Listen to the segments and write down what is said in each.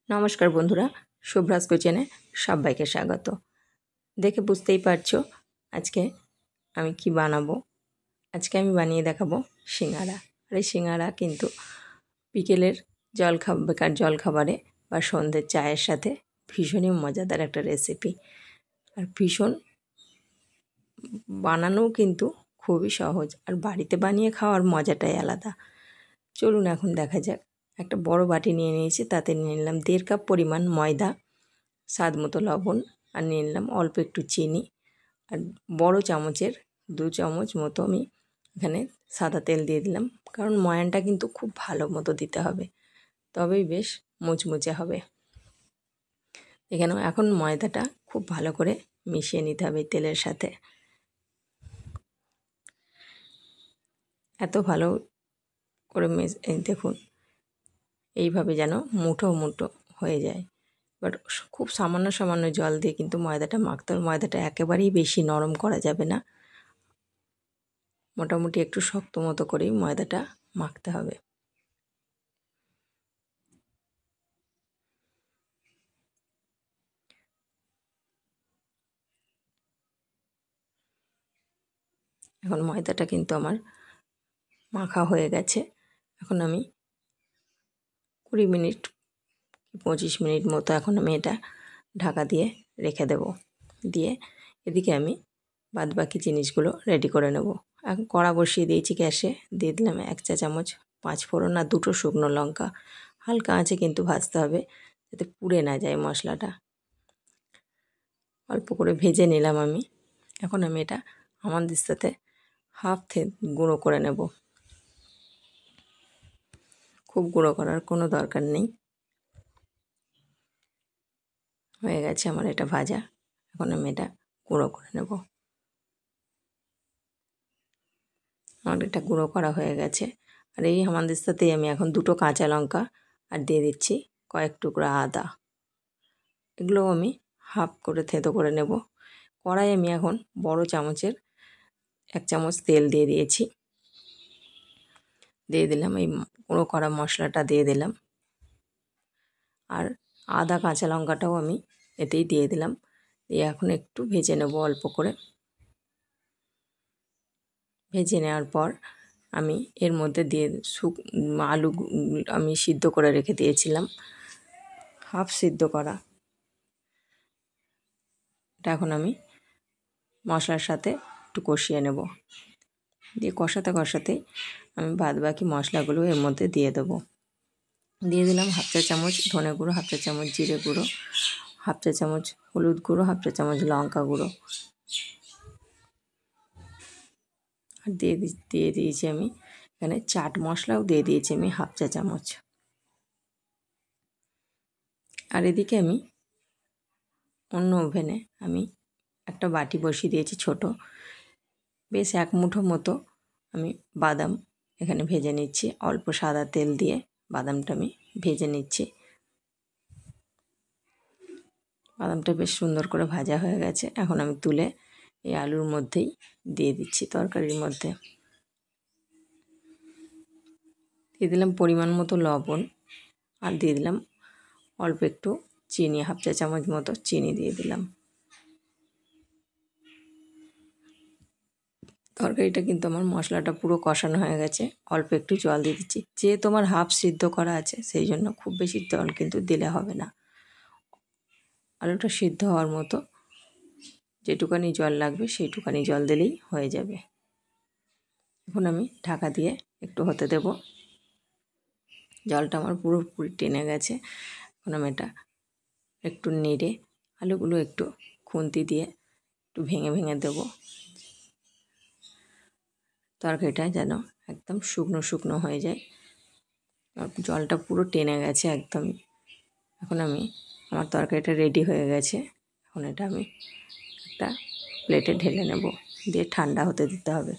নমস্কার বন্ধুরা, শুভ্রাজ কিচেনে সবাইকে স্বাগত। দেখে বুঝতেই পারছো আজকে আমি কি বানাবো। আজকে আমি বানিয়ে দেখাবো সিঙ্গারা। আর এই সিঙ্গারা কিন্তু বিকেলের বেকার জলখাবারে বা সন্ধ্যের চায়ের সাথে ভীষণই মজাদার একটা রেসিপি। আর ভীষণ বানানোও কিন্তু খুবই সহজ, আর বাড়িতে বানিয়ে খাওয়ার মজাটাই আলাদা। চলুন এখন দেখা যাক। একটা বড় বাটি নিয়ে নিয়েছি, তাতে নিয়ে নিলাম 1.5 কাপ পরিমাণ ময়দা, স্বাদ মতো লবণ, আর নিয়ে নিলাম অল্প একটু চিনি, আর বড় চামচের 2 চামচ মতো আমি এখানে সাদা তেল দিয়ে দিলাম, কারণ ময়ানটা কিন্তু খুব ভালো মতো দিতে হবে, তবেই বেশ মুচমুচে হবে। এখানে এখন ময়দাটা খুব ভালো করে মিশিয়ে নিতে হবে তেলের সাথে। এত ভালো করে দেখুন এইভাবে যেন মুঠো মুঠো হয়ে যায়। বাট খুব সামান্য সামান্য জল দিয়ে কিন্তু ময়দাটা মাখতে হবে। ময়দাটা একেবারেই বেশি নরম করা যাবে না, মোটামুটি একটু শক্ত মতো করেই ময়দাটা মাখতে হবে। এখন ময়দাটা কিন্তু আমার মাখা হয়ে গেছে। এখন আমি 20 মিনিট কি 25 মিনিট মতো এখন আমি এটা ঢাকা দিয়ে রেখে দেব। দিয়ে এদিকে আমি বাদবাকি জিনিসগুলো রেডি করে নেব। এখন কড়া বসিয়ে দিয়েছি গ্যাসে, দিয়ে দিলাম 1 চা চামচ 5 ফোড়ন আর 2টো শুকনো লঙ্কা। হালকা আঁচে কিন্তু ভাজতে হবে, যাতে পুড়ে না যায় মশলাটা। অল্প করে ভেজে নিলাম আমি। এখন আমি এটা আমাদের সাথে গুঁড়ো করে নেব। খুব গুঁড়ো করার কোনো দরকার নেই। হয়ে গেছে আমার এটা ভাজা। এখন আমি এটা গুঁড়ো করে নেব। আমার এটা গুঁড়ো করা হয়ে গেছে। আর এই আমাদের সাথেই আমি এখন 2টো কাঁচা লঙ্কা আর দিয়ে দিচ্ছি কয়েক টুকরা আদা। এগুলো আমি হাফ করে থেঁতো করে নেব। কড়াই আমি এখন বড় চামচের 1 চামচ তেল দিয়ে দিয়েছি। দিয়ে দিলাম এই গুঁড়ো করা মশলাটা দিয়ে দিলাম, আর আদা কাঁচা লঙ্কাটাও আমি এতেই দিয়ে দিলাম। দিয়ে এখন একটু ভেজে নেব অল্প করে। ভেজে নেওয়ার পর আমি এর মধ্যে দিয়ে আলু আমি সিদ্ধ করে রেখে দিয়েছিলাম, হাফ সিদ্ধ করা। এটা এখন আমি মশলার সাথে একটু কষিয়ে নেব। দিয়ে কষাতে কষাতেই আমি বাদবাকি মশলাগুলো এর মধ্যে দিয়ে দেবো। দিয়ে দিলাম 1/2 চা চামচ ধনে গুঁড়ো, 1/2 চা চামচ জিরে গুঁড়ো, 1/2 চা চামচ হলুদ গুঁড়ো, 1/2 চা চামচ লঙ্কা গুঁড়ো, আর দিয়ে দিয়েছি আমি এখানে চাট মশলাও দিয়ে দিয়েছি আমি 1/2 চা চামচ। আর এদিকে আমি অন্য ওভেনে আমি একটা বাটি বসিয়ে দিয়েছি ছোট, বেশ 1 মুঠো মতো আমি বাদাম এখানে ভেজে নিচ্ছি। অল্প সাদা তেল দিয়ে বাদামটা আমি ভেজে নিচ্ছি। বাদামটা বেশ সুন্দর করে ভাজা হয়ে গেছে। এখন আমি তুলে এই আলুর মধ্যেই দিয়ে দিচ্ছি, তরকারির মধ্যে দিয়ে দিলাম পরিমাণ মতো লবণ, আর দিয়ে দিলাম অল্প একটু চিনি, 1/2 চা চামচ মতো চিনি দিয়ে দিলাম। তরকারিটা কিন্তু আমার মশলাটা পুরো কষানো হয়ে গেছে। অল্প একটু জল দিয়ে দিচ্ছি, যেহেতু আমার হাফ সিদ্ধ করা আছে সেই জন্য খুব বেশি জল কিন্তু দিলে হবে না। আলুটা সিদ্ধ হওয়ার মতো যেটুকানি জল লাগবে সেইটুকানি জল দিলেই হয়ে যাবে। এখন আমি ঢাকা দিয়ে একটু হতে দেব। জলটা আমার পুরোপুরি টেনে গেছে। এখন আমি এটা একটু নেড়ে আলুগুলো একটু খুন্তি দিয়ে একটু ভেঙে ভেঙে দেব, তরকারিটা যেন একদম শুকনো শুকনো হয়ে যায়। জলটা পুরো টেনে গেছে একদমই। এখন আমার তরকারিটা রেডি হয়ে গেছে। এখন এটা আমি একটা প্লেটে ঢেলে নেব, দিয়ে ঠান্ডা হতে দিতে হবে।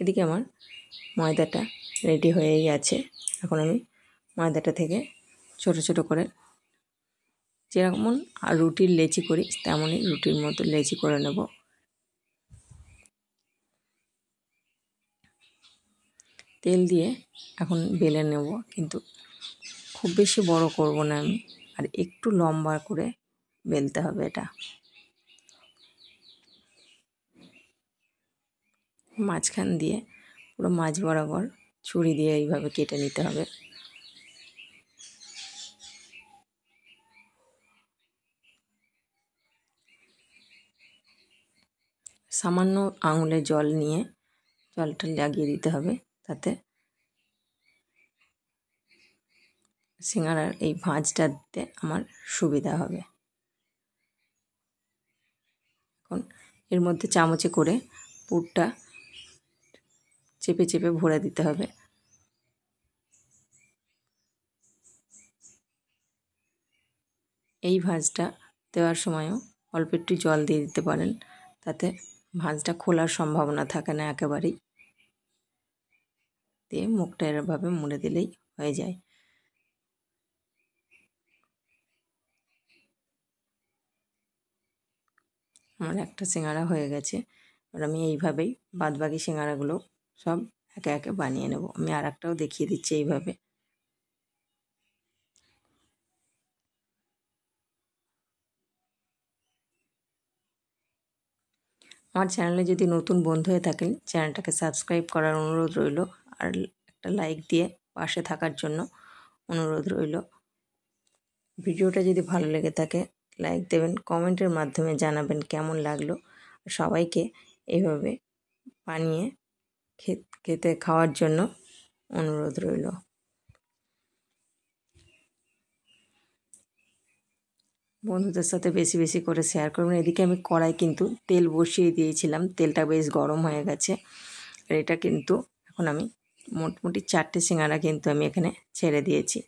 এদিকে আমার ময়দাটা রেডি হয়েই আছে। এখন আমি ময়দাটা থেকে ছোট ছোট করে, যেরকম রুটির লেচি করি তেমনই রুটির মতো লেচি করে নেব। তেল দিয়ে এখন বেলে নেব, কিন্তু খুব বেশি বড় করব না আমি, আর একটু লম্বা করে বেলতে হবে এটা। মাঝখান দিয়ে পুরো মাঝ বরাবর ছুরি দিয়ে এইভাবে কেটে নিতে হবে। সামান্য আঙুলে জল নিয়ে জলটা লাগিয়ে দিতে হবে, তাতে সিঙ্গারার এই ভাঁজটা দিতে আমার সুবিধা হবে। এখন এর মধ্যে চামচে করে পুরটা চেপে চেপে ভরে দিতে হবে। এই ভাঁজটা দেওয়ার সময়ও অল্প একটু জল দিয়ে দিতে পারেন, তাতে ভাঁজটা খোলার সম্ভাবনা থাকে না একেবারেই। দিয়ে মুখটা এরভাবে মুড়ে দিলেই হয়ে যায়। আমার একটা সিঙ্গারা হয়ে গেছে, এবার আমি এইভাবেই বাদবাকি সিঙ্গারাগুলো সব একে একে বানিয়ে নেব। আমি আর একটাও দেখিয়ে দিচ্ছি এইভাবে। আমার চ্যানেলে যদি নতুন বন্ধু হয়ে থাকেন, চ্যানেলটাকে সাবস্ক্রাইব করার অনুরোধ রইল, আর একটা লাইক দিয়ে পাশে থাকার জন্য অনুরোধ রইল। ভিডিওটা যদি ভালো লেগে থাকে লাইক দেবেন, কমেন্টের মাধ্যমে জানাবেন কেমন লাগলো। সবাইকে এইভাবে বানিয়ে খেতে খাওয়ার জন্য অনুরোধ রইল। বন্ধুদের সাথে বেশি বেশি করে শেয়ার করবেন। এদিকে আমি কড়াই কিন্তু তেল বসিয়ে দিয়েছিলাম, তেলটা বেশ গরম হয়ে গেছে। আর এটা কিন্তু এখন আমি মোটামুটি 4টে সিঙ্গারা কিন্তু আমি এখানে ছেড়ে দিয়েছি।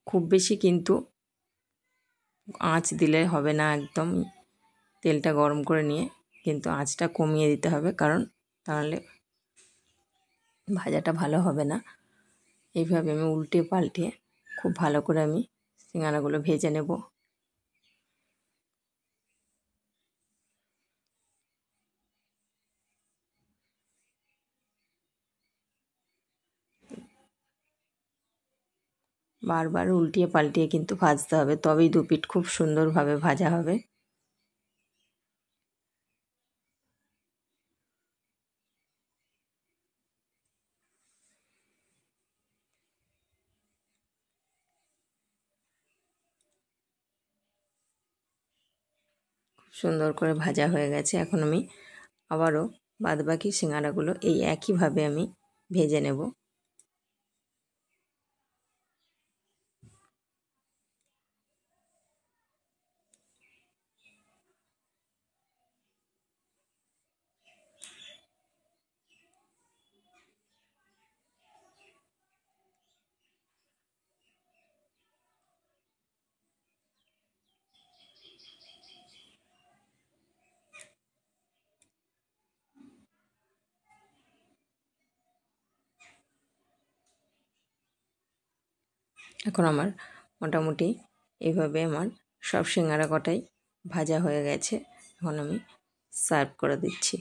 খুব বেশি কিন্তু আঁচ দিলে হবে না, একদম তেলটা গরম করে নিয়ে কিন্তু আঁচটা কমিয়ে দিতে হবে, কারণ তাহলে ভাজাটা ভালো হবে না। এইভাবে আমি উল্টে পাল্টে খুব ভালো করে আমি সিঙ্গারাগুলো ভেজে নেব। বারবার উল্টিয়ে পাল্টিয়ে কিন্তু ভাজতে হবে, তবেই দুপিঠ খুব সুন্দরভাবে ভাজা হবে। খুব সুন্দর করে ভাজা হয়ে গেছে। এখন আমি আবারও বাদবাকি সিঙ্গারাগুলো এই একইভাবে আমি ভেজে নেব। এখন আমার মোটামুটি এইভাবে আমার সব সিঙ্গারা কটাই ভাজা হয়ে গেছে। এখন আমি সার্ভ করে দিচ্ছি।